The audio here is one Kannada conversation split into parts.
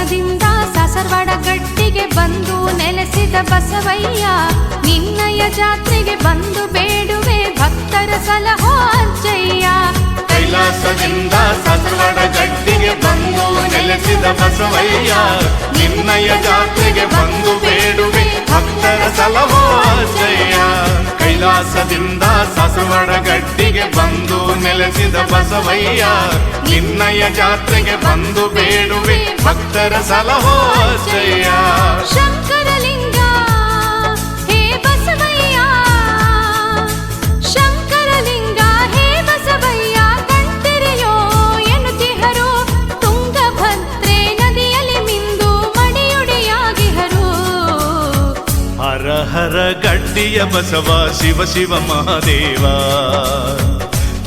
ಕೈಲಾಸದಿಂದ ಸಾಸರವಾಡ ಗಟ್ಟಿಗೆ ಬಂದು ನೆಲೆಸಿದ ಬಸವಯ್ಯ, ನಿನ್ನಯ ಜಾತ್ರೆಗೆ ಬಂದು ಬೇಡುವೆ ಭಕ್ತರ ಸಲಹೋ ಅಜ್ಜಯ್ಯ. ಕೈಲಾಸದಿಂದ ಸಾಸರವಾಡ ಗಟ್ಟಿಗೆ ಬಂದು ನೆಲೆಸಿದ ಬಸವಯ್ಯ, ನಿನ್ನಯ ಜಾತ್ರೆಗೆ ಬಂದು ಬೇಡುವೆ ಭಕ್ತರ ಸಲಹೋ ಅಜ್ಜಯ್ಯ. ಕೈಲಾಸದಿಂದ ಸಾಸರವಾಡ ಗಟ್ಟಿಗೆ ಬಂದು ನೆಲೆಸಿದ ಬಸವಯ್ಯ, ನಿನ್ನಯ ಜಾತ್ರೆಗೆ ಬಂದು ಬೇಡುವೆ ಭಕ್ತರ ಸಲಹೋ ಅಜ್ಜಯ್ಯ. ಶಂಕರಲಿಂಗ ಹೇ ಬಸವಯ್ಯ, ಶಂಕರಲಿಂಗ ಹೇ ಬಸವಯ್ಯ, ಕಣ್ತೆರೆಯೋ ಎನ್ನುತ್ತಿಹರು ತುಂಗಭದ್ರೆ ನದಿಯಲ್ಲಿ ಮಿಂದು ಮಡಿಯುಡಿಯಾಗಿಹರು. ಹರ ಹರ ಗಡ್ಡಿಯ ಬಸವ ಶಿವ ಶಿವ ಮಹಾದೇವ,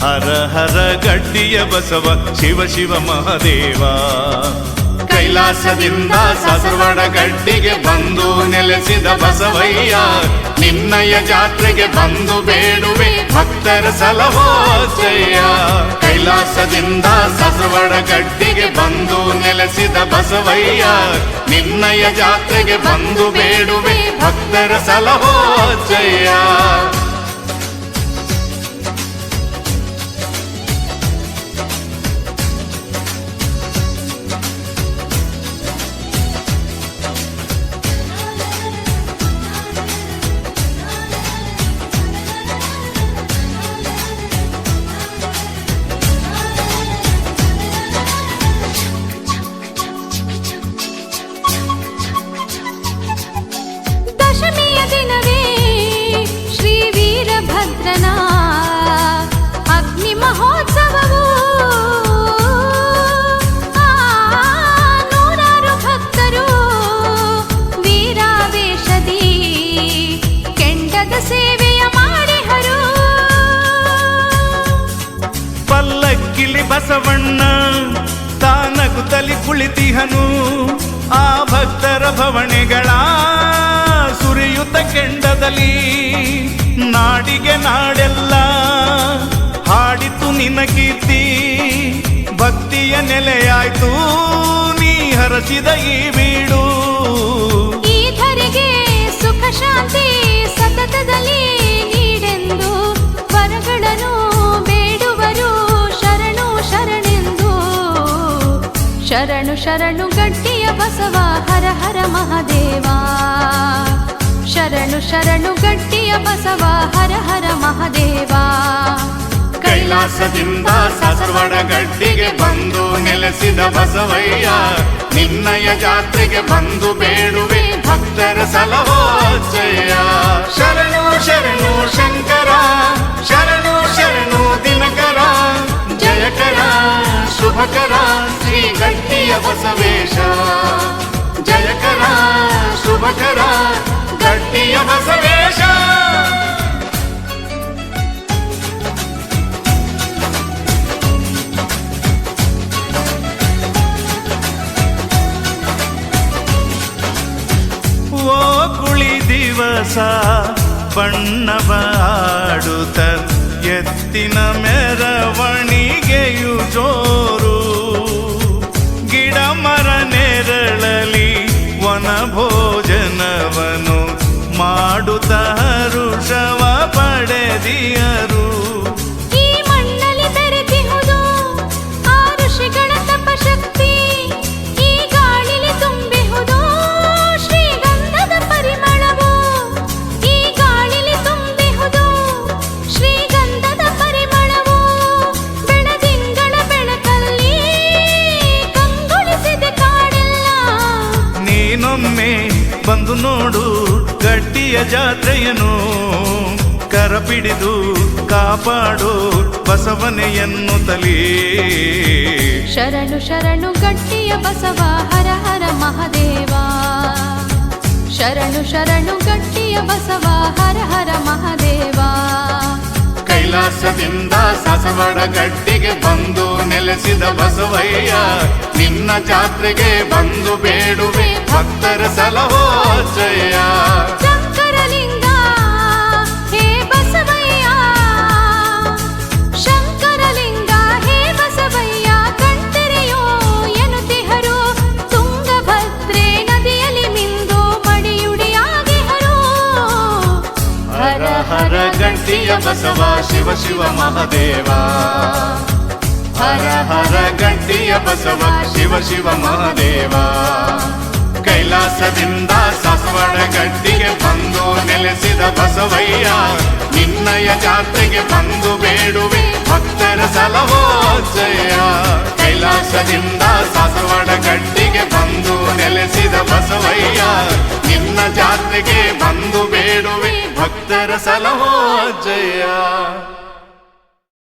ಹರ ಹರ ಗಡ್ಡಿಯ ಬಸವ ಶಿವ ಶಿವ ಮಹಾದೇವ. ಕೈಲಾಸದಿಂದ ಸಾಸರವಾಡ ಗಡ್ಡಿಗೆ ಬಂದು ನೆಲೆಸಿದ ಬಸವಯ್ಯ, ನಿನ್ನಯ ಜಾತ್ರೆಗೆ ಬಂದು ಬೇಡುವೆ ಭಕ್ತರ ಸಲಹೋ ಅಜ್ಜಯ್ಯ. ಕೈಲಾಸದಿಂದ ಸಾಸರವಾಡ ಗಡ್ಡಿಗೆ ಬಂದು ನೆಲೆಸಿದ ಬಸವಯ್ಯ, ನಿನ್ನಯ ಜಾತ್ರೆಗೆ ಬಂದು ಬೇಡುವೆ ಭಕ್ತರ ಸಲಹೋ ಅಜ್ಜಯ್ಯ. ದಶಮಿಯ ದಿನವೇ ಶ್ರೀ ವೀರಭದ್ರನ ಅಗ್ನಿ ಮಹೋತ್ಸವವು, ನೂರಾರು ಭಕ್ತರು ವೀರಾವೇಶದಿ ಕೆಂಡದ ಸೇವೆಯ ಮಾಡಿಹರು. ಪಲ್ಲಕ್ಕಿಲಿ ಬಸವಣ್ಣ ತಾನಗುತ್ತಲಿ ಕುಳಿತಿಹನು, ಆ ಭಕ್ತರ ಭವಣೆಗಳ ಸುರಿಯುತ್ತ ಕೆಂಡದಲ್ಲಿ. ನಾಡಿಗೆ ನಾಡೆಲ್ಲ ಹಾಡಿತು ನಿನ್ನ ಕೀರ್ತಿ, ಭಕ್ತಿಯ ನೆಲೆಯಾಯ್ತು ನೀ ಹರಸಿದ ಈ ಬೀಡು. ಈ ಧರೆಗೆ ಸುಖ ಶಾಂತಿ ಸತತದಲ್ಲಿ ನೀಡೆಂದು ವರಗಳನ್ನು ಬೇಡುವರು ಶರಣು ಶರಣೆಂದು. ಶರಣು ಶರಣು ಗಟ್ಟಿಯ ಬಸವ ಹರ ಹರ ಮಹಾದೇವ, ಶರಣು ಶರಣು ಗಟ್ಟಿಯ ಬಸವ ಹರ ಹರ ಮಹಾದೇವ. ಕೈಲಾಸದಿಂದ ಸಾಸರವಾಡ ಗಡ್ಡಿಗೆ ಬಂದು ನೆಲೆಸಿದ ಬಸವಯ್ಯ, ನಿನ್ನಯ ಜಾತ್ರೆಗೆ ಬಂದು ಬೇಡುವೆ ಭಕ್ತರ ಸಲಹೋ ಅಜ್ಜಯ್ಯ. ಶರಣು ಶರಣು ಶಂಕರ, ಶರಣು ಶರಣು ದಿನಕರ, ಜಯಕರ ಶುಭಕರ ಶ್ರೀ ಗಟ್ಟಿಯ ಬಸವೇಶ. ಜಯಕರ ಶುಭಕರ ಗಟ್ಟಿಯ ಬಸವೇಶ. ಓ ಕುಳಿ ದಿವಸ ಬಣ್ಣವ ಆಡುತ್ತ ಎತ್ತಿನ ಮೆರವಣಿಗೆಯು ಜೋರು, ಗಿಡ ಮರ ನೆರಳಲಿ ವನ ಭೋಜನವನು ಮಾಡುತ್ತ ಹರುಷವ ಪಡೆದಿಯರು. ಈ ಮಣ್ಣಲ್ಲಿ ಬೆರೆತಿಹುದು ಆ ಋಷಿಗಳ ತಪಶಕ್ತಿ, ಈ ಗಾಳಿಲಿ ತುಂಬಿಹುದು ಶ್ರೀಗಂಧದ ಪರಿಮಳವು, ಈ ಗಾಳಿಲಿ ತುಂಬಿಹುದು ಶ್ರೀಗಂಧದ ಪರಿಮಳವು. ಬೆಳದಿಂಗಳ ಬೆಳಕಲ್ಲಿ ಕಂಗೊಳಿಸಿದೆ ಕಾಡೆಲ್ಲ. ನೀನೊಮ್ಮೆ ಬಂದು ನೋಡು ಗಟ್ಟಿಯ ಜಾತ್ರೆಯನು, ಕರಪಿಡಿದು ಕಾಪಾಡು ಬಸವನೆ ಎನ್ನುತ್ತಲೇ. ಶರಣು ಶರಣು ಗಟ್ಟಿಯ ಬಸವ ಹರ ಹರ ಮಹಾದೇವ, ಶರಣು ಶರಣು ಗಟ್ಟಿಯ ಬಸವ ಹರ ಹರ ಮಹಾದೇವ. ಕೈಲಾಸದಿಂದ ಸಾಸರವಾಡ ಗಡ್ಡಿಗೆ ಬಂದು ನೆಲೆಸಿದ ಬಸವಯ್ಯ, ನಿನ್ನ ಜಾತ್ರೆಗೆ ಬಂದು ಬೇಡುವೆ ಭಕ್ತರ ಸಲಹೋ ಅಜ್ಜಯ್ಯ. ಶಂಕರಲಿಂಗ ಹೇ ಬಸವಯ್ಯ, ಶಂಕರಲಿಂಗ ಹೇ ಬಸವಯ್ಯ, ಕಣ್ತೆರೆಯೋ ಎನ್ನುತ್ತಿಹರು ತುಂಗಭದ್ರ ಹರ ಗಂಟಿಯ ಬಸವ ಶಿವ ಶಿವ ಮಹಾದೇವ ಹರ ಹರ ಗಂಟಿಯ ಬಸವ ಶಿವ ಶಿವ ಮಹಾದೇವ ಕೈಲಾಸದಿಂದ ಸಾಸವಾಡ ಗಡ್ಡಿಗೆ ಬಂದು ನೆಲೆಸಿದ ಬಸವಯ್ಯ ನಿನ್ನಯ ಜಾತ್ರೆಗೆ ಬಂದು ಬೇಡುವೆ ಭಕ್ತರ ಸಲಹೋ ಜಯ ಕೈಲಾಸದಿಂದ ಸಾಸವಾಡ ಗಡ್ಡಿಗೆ ಬಂದು ನೆಲೆಸಿದ ಬಸವಯ್ಯ ನಿನ್ನ ಜಾತ್ರೆಗೆ ಬಂದು ಬೇಡುವೆ ಭಕ್ತರ ಸಲಹೋ ಜಯ